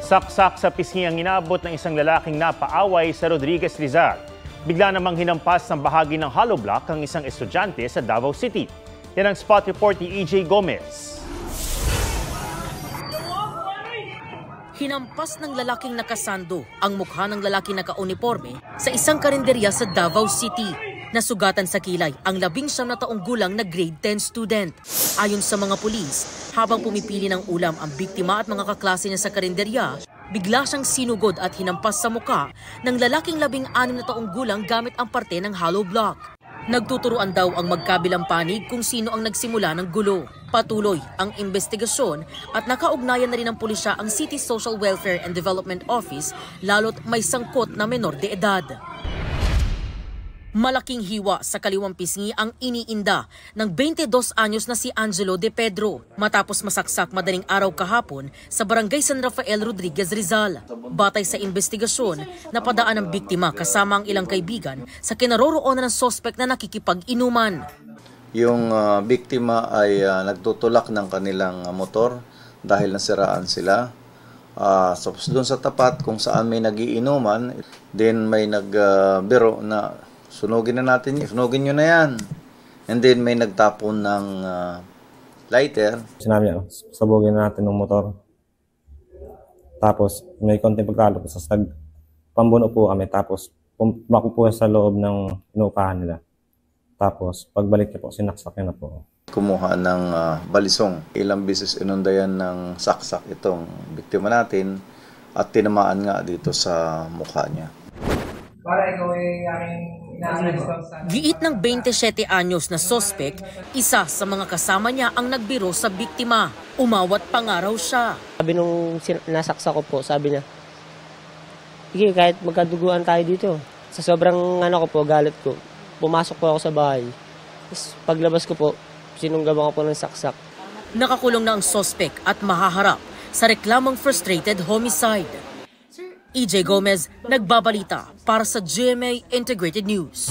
Saksak sa pisngi ang inaabot ng isang lalaking napaaway sa Rodriguez, Rizal. Bigla namang hinampas ng bahagi ng hollow block ang isang estudyante sa Davao City. Yan ang spot report ni EJ Gomez. Hinampas ng lalaking nakasando ang mukha ng lalaking naka-uniforme sa isang karinderya sa Davao City. Nasugatan sa kilay ang 19 na taong gulang na grade 10 student. Ayon sa mga pulis, habang pumipili ng ulam ang biktima at mga kaklase niya sa karinderya, bigla siyang sinugod at hinampas sa mukha ng lalaking 16 na taong gulang gamit ang parte ng hollow block. Nagtuturuan daw ang magkabilang panig kung sino ang nagsimula ng gulo. Patuloy ang investigasyon at nakaugnayan na rin ng pulisya ang City Social Welfare and Development Office lalo't may sangkot na menor de edad. Malaking hiwa sa kaliwang pisngi ang iniinda ng 22 anyos na si Angelo De Pedro matapos masaksak madaling araw kahapon sa Barangay San Rafael, Rodriguez, Rizal. Batay sa investigasyon, napadaan ang biktima kasama ang ilang kaibigan sa kinaroroonan ng sospek na nakikipag-inuman. Yung biktima ay nagtutulak ng kanilang motor dahil nasiraan sila. So, doon sa tapat kung saan may nagiinuman, then may nagbiro na sunugin na natin, sunugin nyo na yan. And then may nagtapon ng lighter. Sinabi niya, sabugin na natin ng motor. Tapos may konting pagkalo sa pambuno po kami. Tapos pumakbo po sa loob ng inuupahan nila. Tapos pagbalik niya po, sinaksak niya na po. Kumuha ng balisong. Ilang bisis inundayan ng saksak itong biktima natin at tinamaan nga dito sa mukha niya. Para ikaw ay aking Giit ng 27 anyos na sospek, isa sa mga kasama niya ang nagbiro sa biktima. Umawat pa nga raw siya. Sabi nung nasaksa ko po, sabi niya, sige, kahit magkaduguan tayo dito. Sa sobrang ko po, galit ko, pumasok po ako sa bahay. Tapos paglabas ko po, sinunggaban ko po ng saksak. Nakakulong na ang sospek at mahaharap sa reklamong frustrated homicide. EJ Gomez, nagbabalita para sa GMA Integrated News.